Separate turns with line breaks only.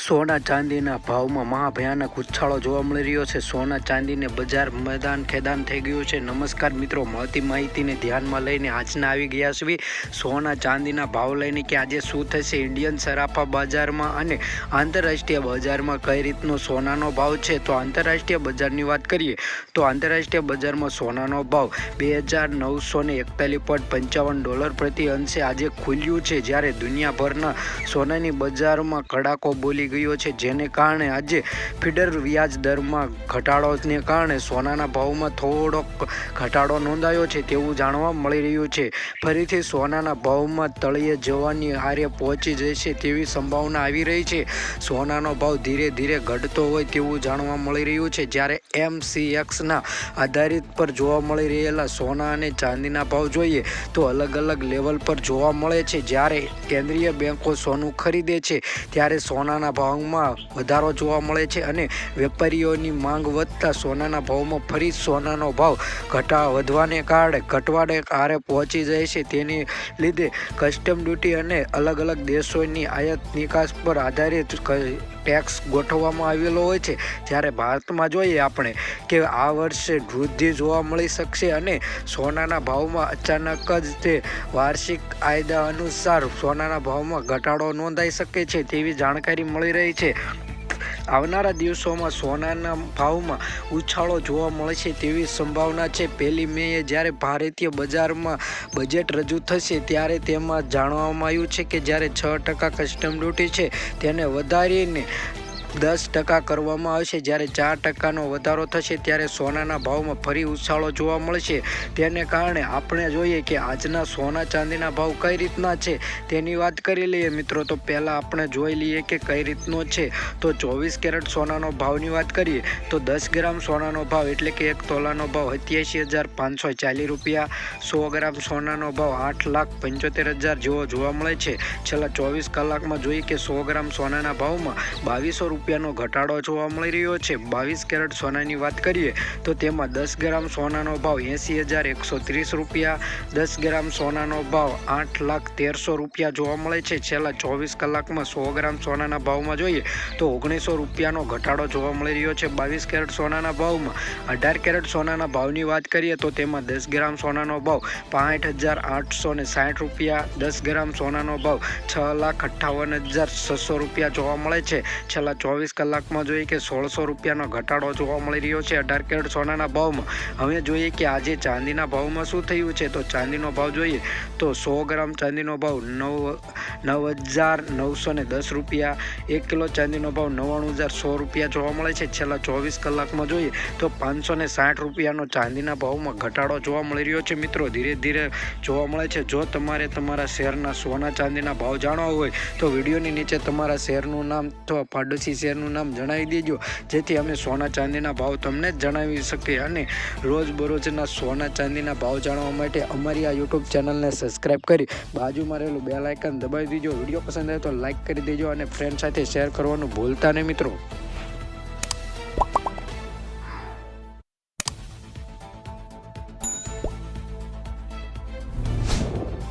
સોના ચાંદીના ભાવમાં મહાભયાનક ઉછાળો જોવા મળી રહ્યો છે। સોના ચાંદીને બજાર મેદાન ખેદાન થઈ ગયું છે। નમસ્કાર મિત્રો, મળતી માહિતીને ધ્યાનમાં લઈને આજના આવી ગયા છે સોના ચાંદીના ભાવ લઈને કે આજે શું થશે ઇન્ડિયન સરાફા બજારમાં અને આંતરરાષ્ટ્રીય બજારમાં કઈ રીતનો સોનાનો ભાવ છે। તો આંતરરાષ્ટ્રીય બજારની વાત કરીએ તો આંતરરાષ્ટ્રીય બજારમાં સોનાનો ભાવ $2,941.55 પ્રતિ અંશે આજે ખુલ્યું છે, જ્યારે દુનિયાભરના સોનાની બજારમાં કડાકો બોલી ગયો છે, જેને કારણે આજે ફીડર વ્યાજ દરમાં ઘટાડોને કારણે સોનાના ભાવમાં થોડોક ઘટાડો નોંધાયો છે તેવું જાણવા મળી રહ્યું છે। ફરીથી સોનાના ભાવમાં તળિયે જવાની આરે પહોંચી જશે તેવી સંભાવના આવી રહી છે। સોનાનો ભાવ ધીરે ધીરે ઘટતો હોય તેવું જાણવા મળી રહ્યું છે, જ્યારે MCXના આધારિત પર જોવા મળી રહેલા સોના અને ચાંદીના ભાવ જોઈએ તો અલગ અલગ લેવલ પર જોવા મળે છે। જ્યારે કેન્દ્રીય બેન્કો સોનું ખરીદે છે ત્યારે સોનાના ભાવમાં વધારો જોવા મળે છે અને વેપારીઓની માંગ વધતા સોનાના ભાવમાં ફરી સોનાનો ભાવ વધવાને કારણે ઘટવાને આરે પહોંચી જાય છે। તેને લીધે કસ્ટમ ડ્યુટી અને અલગ અલગ દેશોની આયાત નિકાસ પર આધારિત ટેક્સ ગોઠવવામાં આવેલો હોય છે। જ્યારે ભારતમાં જોઈએ આપણે કે આ વર્ષે વૃદ્ધિ જોવા મળી શકશે અને સોનાના ભાવમાં અચાનક જ તે વાર્ષિક કાયદા અનુસાર સોનાના ભાવમાં ઘટાડો નોંધાઈ શકે છે તેવી જાણકારી મળી રહી છે। આવનારા દિવસોમાં સોનાના ભાવમાં ઉછાળો જોવા મળશે તેવી સંભાવના છે। 1 મેએ જ્યારે ભારતીય બજારમાં બજેટ રજૂ થશે ત્યારે તેમાં જાણવામાં આવ્યું છે કે જ્યારે 6% કસ્ટમ ડ્યુટી છે તેને વધારીને 10% કરવામાં આવશે, જ્યારે 4%નો વધારો થશે ત્યારે સોનાના ભાવમાં ફરી ઉછાળો જોવા મળશે। તેને કારણે આપણે જોઈએ કે આજના સોના ચાંદીના ભાવ કઈ રીતના છે તેની વાત કરી લઈએ મિત્રો। તો પહેલાં આપણે જોઈ લઈએ કે કઈ રીતનો છે। તો 24 કેરેટ સોનાનો ભાવની વાત કરીએ તો 10 ગ્રામ સોનાનો ભાવ એટલે કે 1 તોલાનો ભાવ $87,540, 100 ગ્રામ સોનાનો ભાવ 8,75,000 જેવો જોવા મળે છે। છેલ્લા 24 કલાકમાં જોઈએ કે 100 ગ્રામ સોનાના ભાવમાં ₹2,200 નો ઘટાડો જોવા મળી રહ્યો છે। 22 કેરેટ સોનાની વાત કરીએ તો તેમાં 10 ગ્રામ સોનાનો ભાવ $80,130, 10 ગ્રામ સોનાનો ભાવ $8,13,000 જોવા મળે છે। છેલ્લા 24 કલાકમાં 100 ગ્રામ સોનાના ભાવમાં જોઈએ તો ₹1,900 નો ઘટાડો જોવા મળી રહ્યો છે। 22 કેરેટ સોનાના ભાવમાં 18 કેરેટ સોનાના ભાવની વાત કરીએ તો તેમાં 10 ગ્રામ સોનાનો ભાવ ₹65,860, 10 ગ્રામ સોનાનો ભાવ ₹6,58,600 જોવા મળે છે। છેલ્લા 24 કલાકમાં જોઈએ કે ₹1,600 નો ઘટાડો જોવા મળી રહ્યો છે 18 કેરેટ સોનાના ભાવમાં। હવે જોઈએ કે આજે ચાંદીના ભાવમાં શું થયું છે। તો ચાંદીનો ભાવ જોઈએ તો 100 ગ્રામ ચાંદીનો ભાવ ₹9,910, 1 કિલો ચાંદીનો ભાવ ₹99,100 જોવા મળે છે। છેલ્લા 24 કલાકમાં જોઈએ તો ₹560 નો ચાંદીના ભાવમાં ઘટાડો જોવા મળી રહ્યો છે। મિત્રો, ધીરે ધીરે જોવા મળે છે। જો તમારે તમારા શહેરના સોના ચાંદીના ભાવ જાણવા હોય તો વિડીયોની નીચે તમારા શહેરનું નામ અથવા પાડોશી શહેરનું નામ જણાવી દેજો, જેથી અમે સોના ચાંદીના ભાવ તમને જણાવી શકીએ અને રોજબરોજના સોના ચાંદીના ભાવ જાણવા માટે અમારી આ યુટ્યુબ ચેનલને સબસ્ક્રાઈબ કરી બાજુમાં રહેલું બેલ આઇકન દબાવી દેજો। વિડીયો પસંદ આવે તો લાઇક કરી દેજો અને ફ્રેન્ડ સાથે શેર કરવાનું ભૂલતા નહીં મિત્રો।